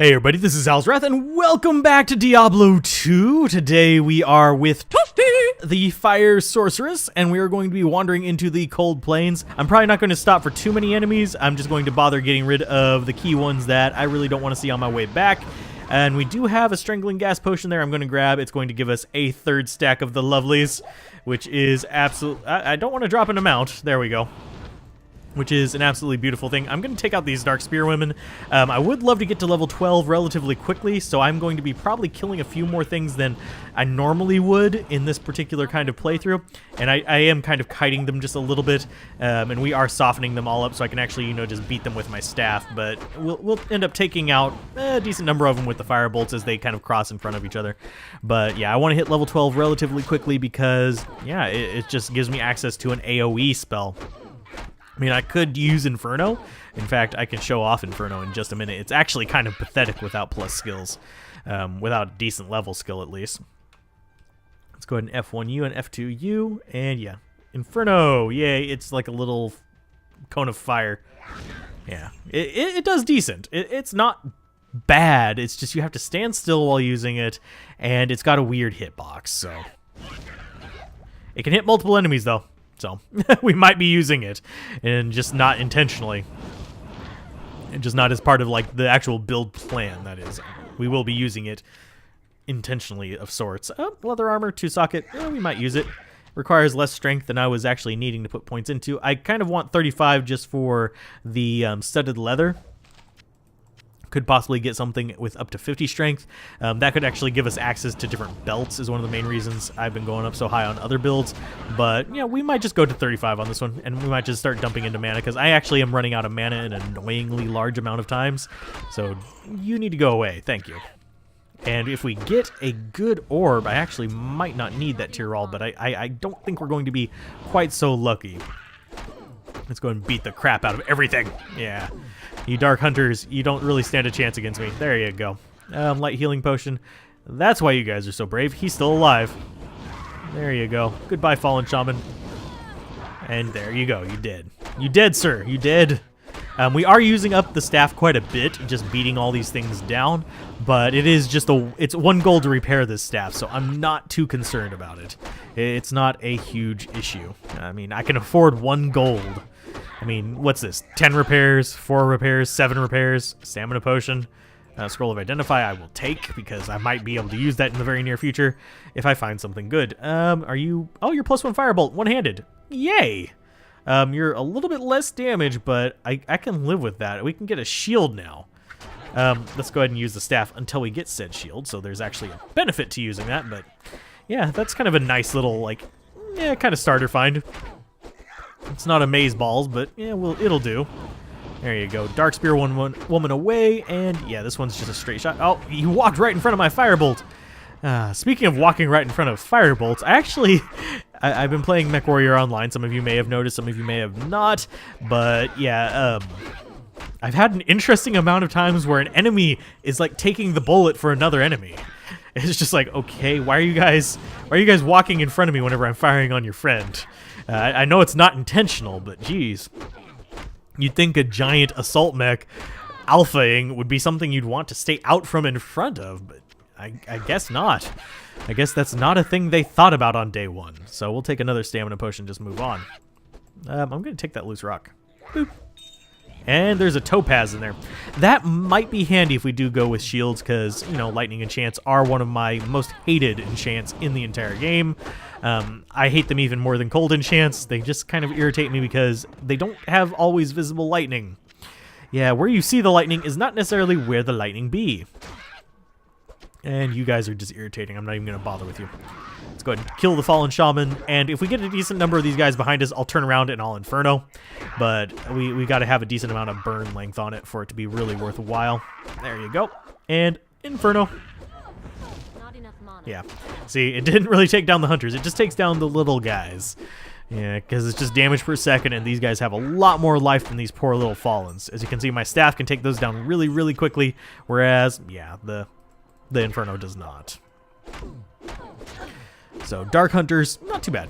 Hey everybody, this is Alzorath, and welcome back to Diablo 2. Today we are with Toasty, the Fire Sorceress, and we are going to be wandering into the Cold Plains. I'm probably not going to stop for too many enemies. I'm just going to bother getting rid of the key ones that I really don't want to see on my way back. And we do have a Strangling Gas Potion there I'm going to grab. It's going to give us a third stack of the Lovelies, which is absolute... I don't want to drop an amount. There we go. Which is an absolutely beautiful thing. I'm going to take out these Dark Spear women. I would love to get to level 12 relatively quickly, so I'm going to be probably killing a few more things than I normally would in this particular kind of playthrough. And I am kind of kiting them just a little bit, and we are softening them all up so I can actually, you know, just beat them with my staff. But we'll end up taking out a decent number of them with the fire bolts as they kind of cross in front of each other. But yeah, I want to hit level 12 relatively quickly because, yeah, it just gives me access to an AoE spell. I mean, I could use Inferno. In fact, I can show off Inferno in just a minute. It's actually kind of pathetic without plus skills, without decent level skill at least. Let's go ahead and F1U and F2U, and yeah, Inferno, yay, it's like a little cone of fire. Yeah, it does decent. It's not bad, it's just you have to stand still while using it, and it's got a weird hitbox, so. It can hit multiple enemies, though. So, we might be using it, and just not intentionally. And just not as part of, like, the actual build plan, that is. We will be using it intentionally of sorts. Leather armor, 2-socket, we might use it. Requires less strength than I was actually needing to put points into. I kind of want 35 just for the studded leather. Could possibly get something with up to 50 strength. That could actually give us access to different belts is one of the main reasons I've been going up so high on other builds. But, yeah, we might just go to 35 on this one, and we might just start dumping into mana, because I actually am running out of mana an annoyingly large amount of times. So, you need to go away. Thank you. And if we get a good orb, I actually might not need that tier roll, but I don't think we're going to be quite so lucky. Let's go and beat the crap out of everything. Yeah. You Dark Hunters, you don't really stand a chance against me. There you go. Light Healing Potion. That's why you guys are so brave. He's still alive. There you go. Goodbye, Fallen Shaman. And there you go. You did. You did, sir. You did. We are using up the staff quite a bit, just beating all these things down. But it is just it's 1 gold to repair this staff, so I'm not too concerned about it. It's not a huge issue. I mean, I can afford 1 gold. I mean, what's this? 10 repairs, 4 repairs, 7 repairs, stamina potion, scroll of identify I will take because I might be able to use that in the very near future if I find something good. Are you... Oh, you're +1 firebolt, one-handed. Yay! You're a little bit less damage, but I can live with that. We can get a shield now. Let's go ahead and use the staff until we get said shield, so there's actually a benefit to using that, but yeah, that's kind of a nice little, like, yeah, kind of starter find. It's not amaze balls, but yeah, well, it'll do. There you go. Dark Spear woman away, and yeah, this one's just a straight shot. Oh, you walked right in front of my firebolt. Speaking of walking right in front of firebolts, I've been playing MechWarrior Online. Some of you may have noticed, some of you may have not, but yeah, I've had an interesting amount of times where an enemy is like taking the bullet for another enemy. It's just like, okay, why are you guys walking in front of me whenever I'm firing on your friend? I know it's not intentional, but geez. You'd think a giant assault mech alphaing would be something you'd want to stay out from in front of, but I guess not. I guess that's not a thing they thought about on day 1. So we'll take another stamina potion and just move on. I'm going to take that loose rock. Boop. And there's a topaz in there. That might be handy if we do go with shields, because, you know, lightning enchants are one of my most hated enchants in the entire game. I hate them even more than cold enchants. They just kind of irritate me because they don't have always visible lightning. Yeah, where you see the lightning is not necessarily where the lightning be. And you guys are just irritating. I'm not even going to bother with you. Let's go ahead and kill the Fallen Shaman, and if we get a decent number of these guys behind us, I'll turn around and I'll Inferno. But we got to have a decent amount of burn length on it for it to be really worthwhile. There you go. And Inferno. Yeah. See, it didn't really take down the hunters. It just takes down the little guys. Yeah, because it's just damage per second, and these guys have a lot more life than these poor little Fallens. As you can see, my staff can take those down really, really quickly, whereas, yeah, the Inferno does not. So, Dark Hunters, not too bad.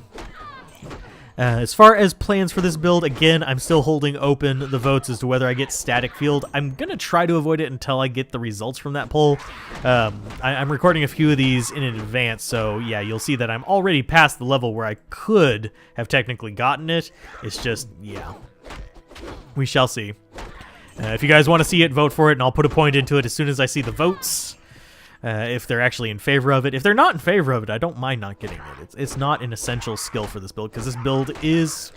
As far as plans for this build, again, I'm still holding open the votes as to whether I get static field. I'm going to try to avoid it until I get the results from that poll. I'm recording a few of these in advance, so yeah, you'll see that I'm already past the level where I could have technically gotten it. It's just, yeah, we shall see. If you guys want to see it, vote for it, and I'll put a point into it as soon as I see the votes. If they're actually in favor of it. If they're not in favor of it, I don't mind not getting it. It's not an essential skill for this build, because this build is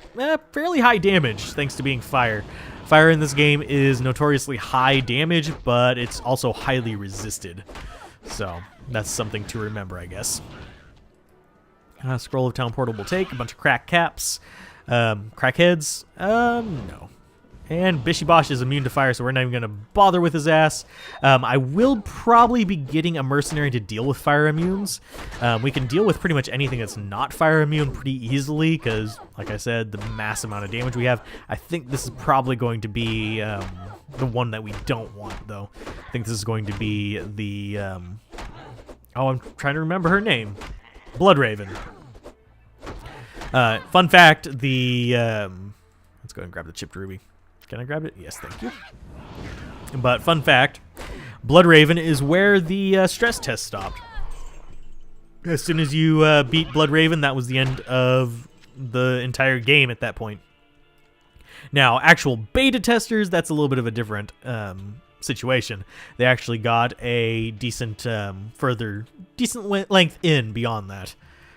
fairly high damage, thanks to being fire. Fire in this game is notoriously high damage, but it's also highly resisted. So, that's something to remember, I guess. Scroll of Town Portal will take, a bunch of crack caps. Crackheads? No. And Bishy Bosh is immune to fire, so we're not even going to bother with his ass. I will probably be getting a mercenary to deal with fire immunes. We can deal with pretty much anything that's not fire immune pretty easily, because, like I said, the mass amount of damage we have. I think this is probably going to be the one that we don't want, though. I think this is going to be the... oh, I'm trying to remember her name. Bloodraven. Fun fact, the... let's go ahead and grab the chipped ruby. Can I grab it? Yes, thank you. But fun fact, Bloodraven is where the stress test stopped. As soon as you beat Bloodraven, that was the end of the entire game at that point. Now, actual beta testers, that's a little bit of a different situation. They actually got a decent, decent length in beyond that.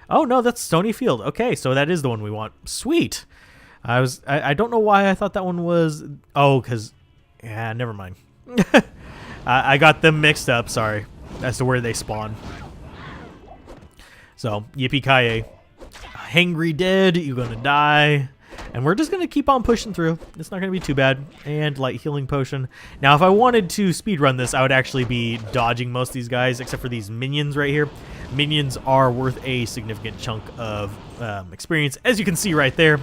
Oh, no, that's Stony Field. Okay, so that is the one we want. Sweet. I don't know why I thought that one was... Oh, because... Yeah, never mind. I got them mixed up, sorry, as to where they spawn. So, yippee-ki-yay. Hangry dead, you're gonna die. And we're just gonna keep on pushing through. It's not gonna be too bad. And light healing potion. Now, if I wanted to speedrun this, I would actually be dodging most of these guys, except for these minions right here. Minions are worth a significant chunk of experience, as you can see right there.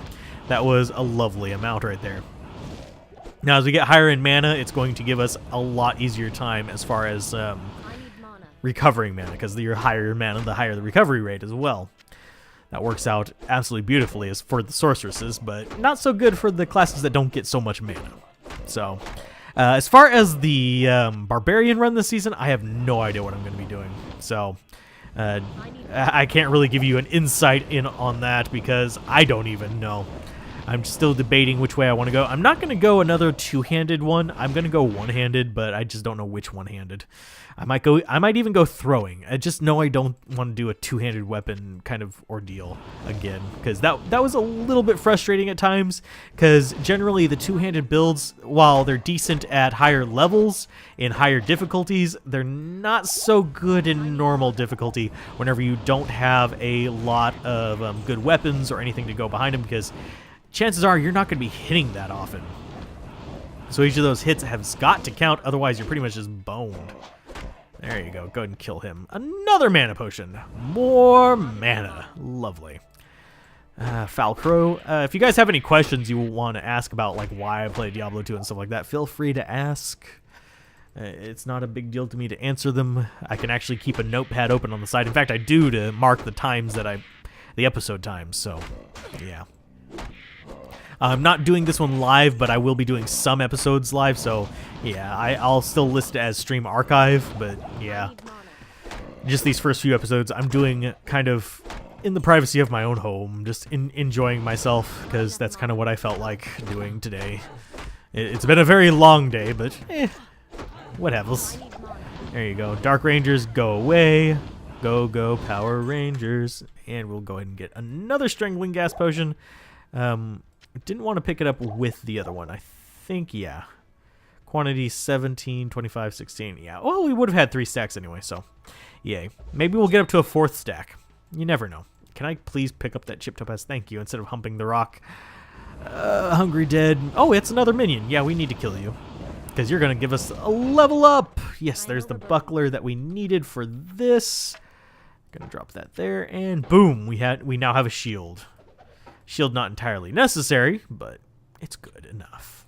That was a lovely amount right there. Now, as we get higher in mana, it's going to give us a lot easier time as far as recovering mana, because the higher mana, the higher the recovery rate as well. That works out absolutely beautifully as for the sorceresses, but not so good for the classes that don't get so much mana. So, as far as the barbarian run this season, I have no idea what I'm going to be doing. So, I can't really give you an insight in on that because I don't even know. I'm still debating which way I want to go. I'm not going to go another two-handed one. I'm going to go one-handed, but I just don't know which one-handed. I might even go throwing. I just know I don't want to do a two-handed weapon kind of ordeal again, because that was a little bit frustrating at times, because generally the two-handed builds, while they're decent at higher levels in higher difficulties, they're not so good in normal difficulty whenever you don't have a lot of good weapons or anything to go behind them, because chances are you're not going to be hitting that often. So each of those hits has got to count, otherwise you're pretty much just boned. There you go. Go ahead and kill him. Another mana potion. More mana. Lovely. Foul Crow. If you guys have any questions you want to ask about like why I play Diablo 2 and stuff like that, feel free to ask. It's not a big deal to me to answer them. I can actually keep a notepad open on the side. In fact, I do, to mark the times that the episode times. So, yeah. I'm not doing this one live, but I will be doing some episodes live, so yeah, I'll still list it as stream archive, but yeah. Just these first few episodes, I'm doing kind of in the privacy of my own home, just enjoying myself, because that's kind of what I felt like doing today. It's been a very long day, but what happens. There you go. Dark Rangers, go away. Go, go, Power Rangers. And we'll go ahead and get another Strangling Gas Potion. Didn't want to pick it up with the other one. I think, yeah. Quantity 17, 25, 16. Yeah. Well, we would have had 3 stacks anyway, so yay. Maybe we'll get up to a 4th stack. You never know. Can I please pick up that chip topaz? Thank you, instead of humping the rock. Hungry Dead. Oh, it's another minion. Yeah, we need to kill you, because you're going to give us a level up. Yes, there's the buckler that we needed for this. Gonna drop that there, and boom, we now have a shield. Shield not entirely necessary, but it's good enough.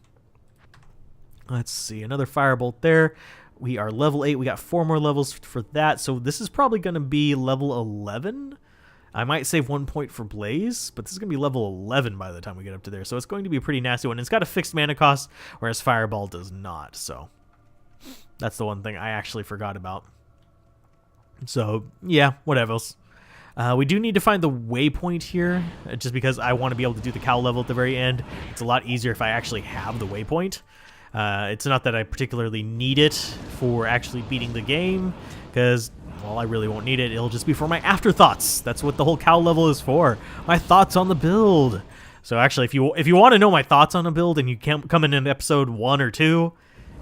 Let's see, another firebolt there. We are level 8. We got 4 more levels for that, so this is probably going to be level 11 I might save 1 point for Blaze, but this is going to be level 11 by the time we get up to there. So it's going to be a pretty nasty one. It's got a fixed mana cost, whereas Fireball does not. So that's the one thing I actually forgot about. So, yeah, whatever else. We do need to find the waypoint here, just because I want to be able to do the cow level at the very end. It's a lot easier if I actually have the waypoint. It's not that I particularly need it for actually beating the game, because, well, I really won't need it. It'll just be for my afterthoughts. That's what the whole cow level is for. My thoughts on the build. So actually, if you want to know my thoughts on a build and you can't come in episode 1 or 2,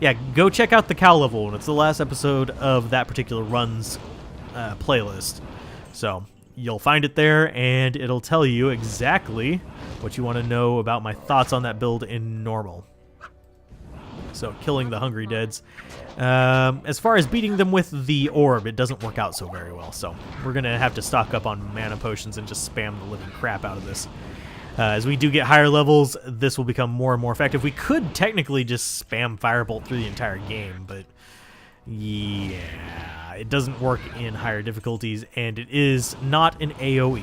yeah, go check out the cow level, and it's the last episode of that particular run's playlist. So you'll find it there, and it'll tell you exactly what you want to know about my thoughts on that build in normal. So killing the Hungry Deads. As far as beating them with the orb, it doesn't work out so very well. So we're going to have to stock up on mana potions and just spam the living crap out of this. As we do get higher levels, this will become more and more effective. We could technically just spam Firebolt through the entire game, but yeah, it doesn't work in higher difficulties, and it is not an AoE,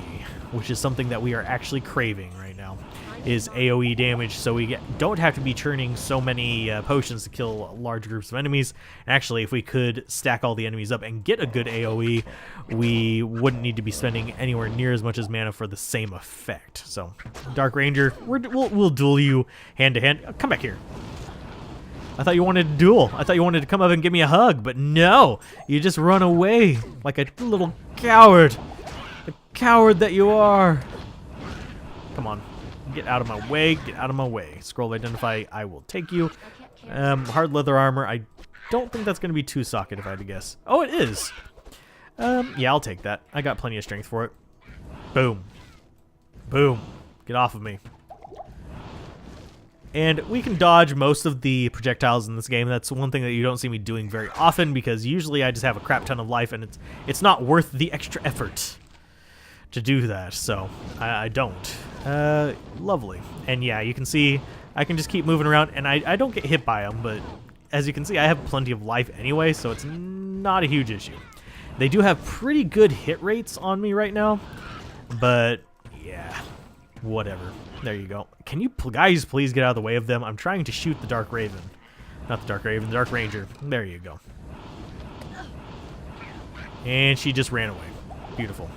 which is something that we are actually craving right now, is AoE damage, so we don't have to be churning so many potions to kill large groups of enemies. Actually, if we could stack all the enemies up and get a good AoE, we wouldn't need to be spending anywhere near as much as mana for the same effect. So, Dark Ranger, we'll duel you hand to hand. Come back here. I thought you wanted to duel. I thought you wanted to come up and give me a hug, but no, you just run away like a little coward. The coward that you are. Come on. Get out of my way. Get out of my way. Scroll identify. I will take you. Hard leather armor. I don't think that's going to be 2 socket if I had to guess. Oh, it is. Yeah, I'll take that. I got plenty of strength for it. Boom. Boom. Get off of me. And we can dodge most of the projectiles in this game. That's one thing that you don't see me doing very often, because usually I just have a crap ton of life, and it's not worth the extra effort to do that, so I don't. Lovely. And yeah, you can see I can just keep moving around, and I don't get hit by them, but as you can see, I have plenty of life anyway, so it's not a huge issue. They do have pretty good hit rates on me right now, but yeah, whatever. There you go. Can you guys please get out of the way of them? I'm trying to shoot the Dark Raven. Not the Dark Raven, the Dark Ranger. There you go. And she just ran away. Beautiful.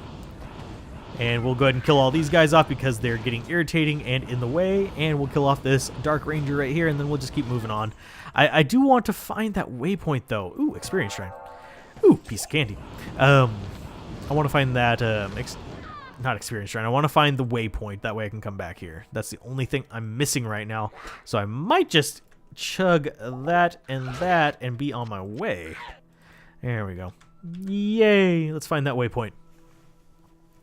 And we'll go ahead and kill all these guys off because they're getting irritating and in the way. And we'll kill off this Dark Ranger right here, and then we'll just keep moving on. I do want to find that waypoint, though. Ooh, Experience Shrine. Ooh, piece of candy. I want to find that... not Experience Shrine. I want to find the waypoint. That way I can come back here. That's the only thing I'm missing right now. So I might just chug that and be on my way. There we go. Yay! Let's find that waypoint.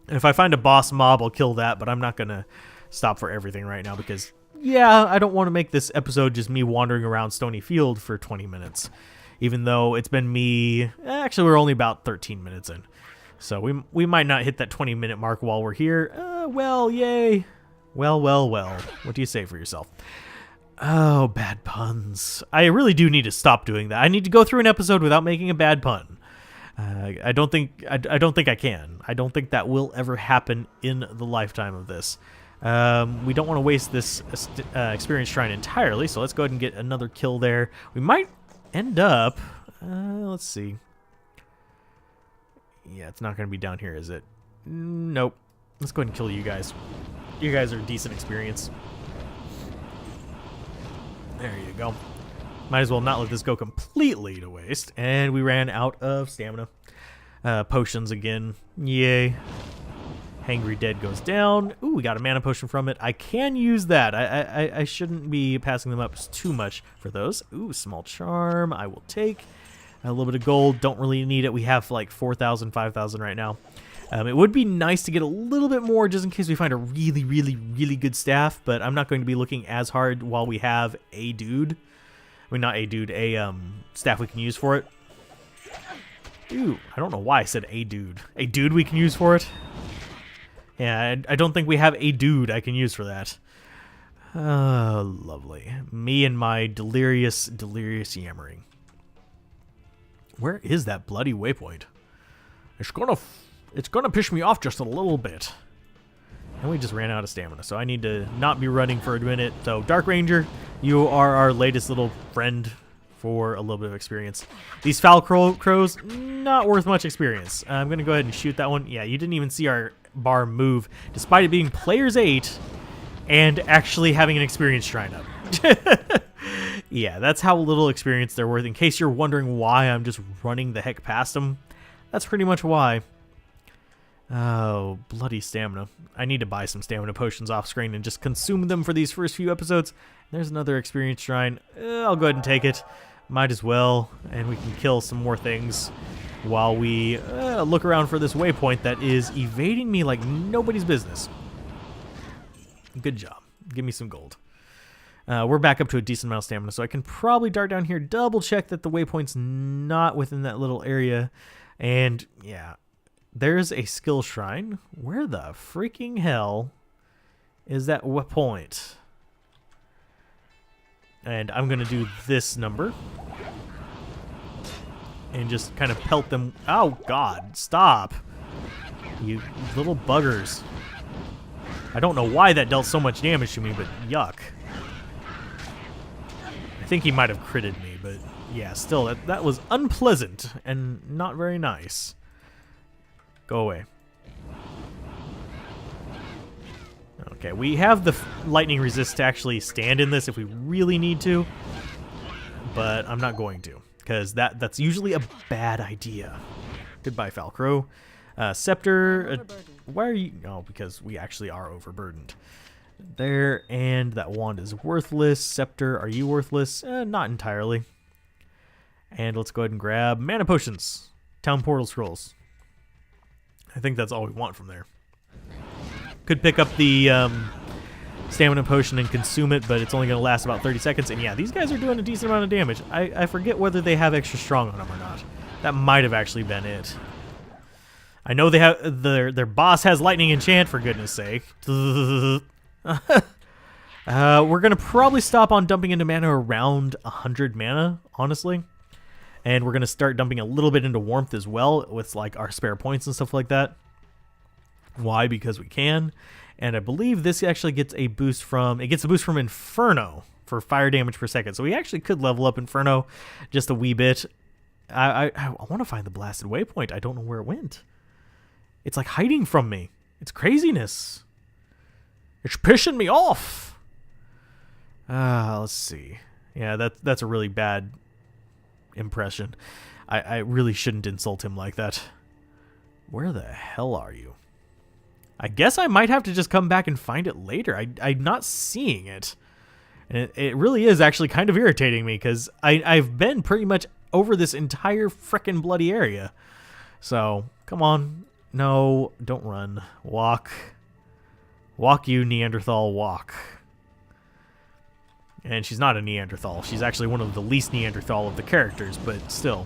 And if I find a boss mob, I'll kill that, but I'm not going to stop for everything right now because, yeah, I don't want to make this episode just me wandering around Stony Field for 20 minutes. Even though it's been me... Actually, we're only about 13 minutes in. So we might not hit that 20-minute mark while we're here. Well, yay. Well. What do you say for yourself? Oh, bad puns. I really do need to stop doing that. I need to go through an episode without making a bad pun. I don't think I can. I don't think that will ever happen in the lifetime of this. We don't want to waste this Experience Shrine entirely, so let's go ahead and get another kill there. We might end up... let's see. Yeah, it's not going to be down here, is it? Nope. Let's go ahead and kill you guys. You guys are decent experience. There you go. Might as well not let this go completely to waste. And we ran out of stamina. Potions again. Yay. Hangry Dead goes down. Ooh, we got a mana potion from it. I can use that. I shouldn't be passing them up too much for those. Ooh, small charm. I will take. A little bit of gold. Don't really need it. We have like 4,000, 5,000 right now. It would be nice to get a little bit more just in case we find a really, really, really good staff, but I'm not going to be looking as hard while we have a dude. I mean, not a dude, a staff we can use for it. Ooh, I don't know why I said a dude. A dude we can use for it? Yeah, I don't think we have a dude I can use for that. Oh, lovely. Me and my delirious yammering. Where is that bloody waypoint? It's gonna It's gonna piss me off just a little bit. And we just ran out of stamina, so I need to not be running for a minute. So, Dark Ranger, you are our latest little friend for a little bit of experience. These foul crows, not worth much experience. I'm gonna go ahead and shoot that one. Yeah, you didn't even see our bar move, despite it being players 8 and actually having an experience shrine up. Yeah, that's how little experience they're worth. In case you're wondering why I'm just running the heck past them, that's pretty much why. Oh, bloody stamina. I need to buy some stamina potions off screen and just consume them for these first few episodes. There's another experience shrine. I'll go ahead and take it. Might as well. And we can kill some more things while we look around for this waypoint that is evading me like nobody's business. Good job. Give me some gold. We're back up to a decent amount of stamina, so I can probably dart down here, double check that the waypoint's not within that little area. And, yeah. There's a skill shrine. Where the freaking hell is that point? And I'm going to do this number. And just kind of pelt them. Oh, God. Stop. You little buggers. I don't know why that dealt so much damage to me, but yuck. I think he might have critted me, but yeah, still, that was unpleasant and not very nice. Go away. Okay, we have the lightning resist to actually stand in this if we really need to, but I'm not going to, because that's usually a bad idea. Goodbye, Falcrow. Scepter, why are you... Oh, because we actually are overburdened. There, and that wand is worthless. Scepter, are you worthless? Not entirely. And let's go ahead and grab mana potions. Town portal scrolls. I think that's all we want from there. Could pick up the stamina potion and consume it, but it's only going to last about 30 seconds. And yeah, these guys are doing a decent amount of damage. I forget whether they have extra strong on them or not. That might have actually been it. I know they have their boss has lightning enchant, for goodness sake. We're going to probably stop on dumping into mana around 100 mana, honestly. And we're going to start dumping a little bit into warmth as well with like our spare points and stuff like that. Why? Because we can. And I believe this actually gets a boost from... It gets a boost from Inferno for fire damage per second. So we actually could level up Inferno just a wee bit. I want to find the blasted waypoint. I don't know where it went. It's like hiding from me. It's craziness. It's pissing me off. Let's see. Yeah, that's a really bad impression. I really shouldn't insult him like that. Where the hell are you? I guess I might have to just come back and find it later. I'm not seeing it. And it really is actually kind of irritating me because I've been pretty much over this entire frickin' bloody area. So, come on. No, don't run. Walk. Walk, you Neanderthal, walk. And she's not a Neanderthal. She's actually one of the least Neanderthal of the characters, but still.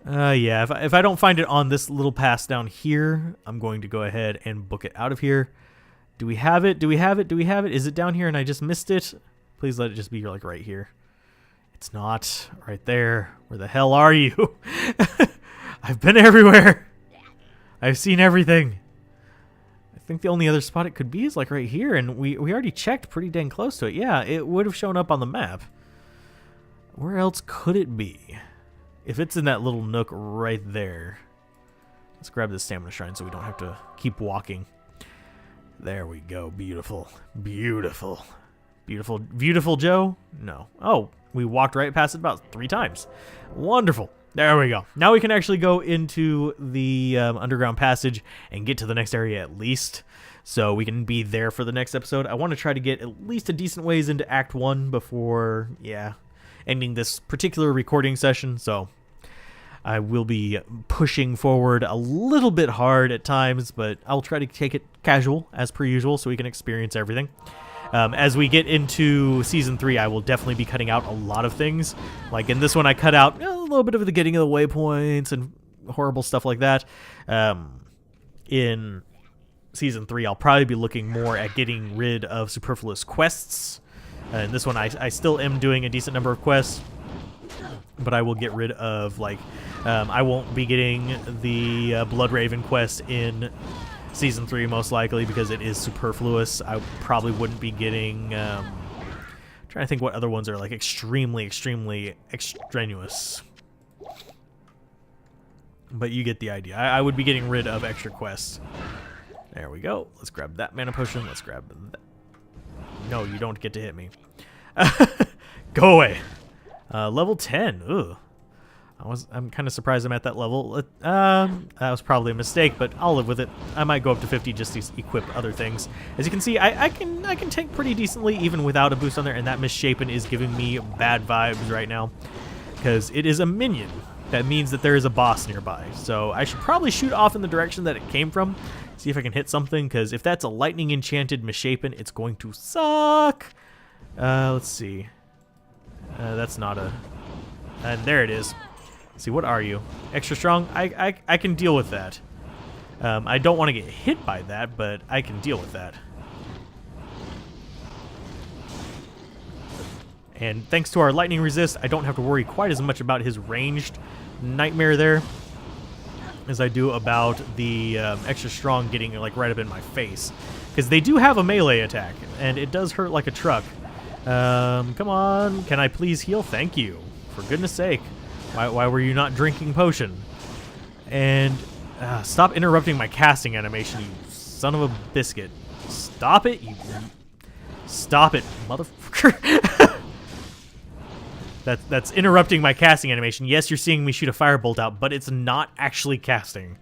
Yeah, if I don't find it on this little pass down here, I'm going to go ahead and book it out of here. Do we have it? Do we have it? Do we have it? Is it down here and I just missed it? Please let it just be like right here. It's not. Right there. Where the hell are you? I've been everywhere. I've seen everything. I think the only other spot it could be is like right here, and we already checked pretty dang close to it. Yeah, it would have shown up on the map. Where else could it be? If it's in that little nook right there. Let's grab this stamina shrine so we don't have to keep walking. There we go. Beautiful. Beautiful. Beautiful. Beautiful, Joe? No. Oh, we walked right past it about 3 times. Wonderful. There we go. Now we can actually go into the underground passage and get to the next area at least. So we can be there for the next episode. I want to try to get at least a decent ways into Act 1 before, yeah, ending this particular recording session. So I will be pushing forward a little bit hard at times, but I'll try to take it casual as per usual so we can experience everything. As we get into Season 3, I will definitely be cutting out a lot of things. Like in this one, I cut out a little bit of the getting of the waypoints and horrible stuff like that. In Season 3, I'll probably be looking more at getting rid of superfluous quests. In this one, I still am doing a decent number of quests. but I will get rid of, like, I won't be getting the Blood Raven quest in Season 3 most likely because it is superfluous. I probably wouldn't be getting, trying to think what other ones are, like, extremely extraneous. But you get the idea. I would be getting rid of extra quests. There we go. Let's grab that mana potion. Let's grab that. No, you don't get to hit me. Go away. Level 10. Ugh. I'm kind of surprised I'm at that level. That was probably a mistake, but I'll live with it. I might go up to 50 just to equip other things. As you can see, I can tank pretty decently even without a boost on there, and that Misshapen is giving me bad vibes right now because it is a minion. That means that there is a boss nearby. So I should probably shoot off in the direction that it came from. See if I can hit something, because if that's a lightning enchanted Misshapen, it's going to suck. Let's see. That's not a... And there it is. Let's see, what are you? Extra strong? I can deal with that. I don't want to get hit by that, but I can deal with that. And thanks to our lightning resist, I don't have to worry quite as much about his ranged nightmare there as I do about the extra strong getting like right up in my face. Because they do have a melee attack, and it does hurt like a truck. Come on, can I please heal? Thank you. For goodness sake. Why were you not drinking potion? And stop interrupting my casting animation, you son of a biscuit. Stop it, you... Stop it, motherfucker. That's interrupting my casting animation. Yes, you're seeing me shoot a firebolt out, but it's not actually casting.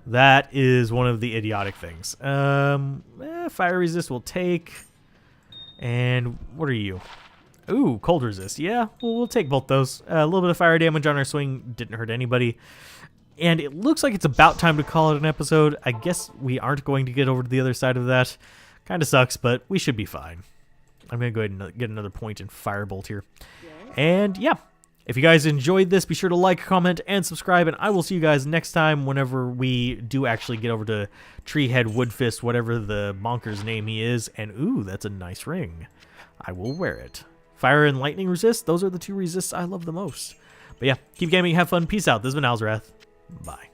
That is one of the idiotic things. Fire resist will take. And what are you? Ooh, cold resist. Yeah, we'll take both those. A little bit of fire damage on our swing didn't hurt anybody. And it looks like it's about time to call it an episode. I guess we aren't going to get over to the other side of that. Kind of sucks, but we should be fine. I'm going to go ahead and get another point in firebolt here. And yeah, if you guys enjoyed this, be sure to like, comment, and subscribe, and I will see you guys next time whenever we do actually get over to Treehead Woodfist, whatever the bonker's name he is. And ooh, that's a nice ring. I will wear it. Fire and lightning resist, those are the two resists I love the most. But yeah, keep gaming, have fun, peace out. This has been Alzorath. Bye.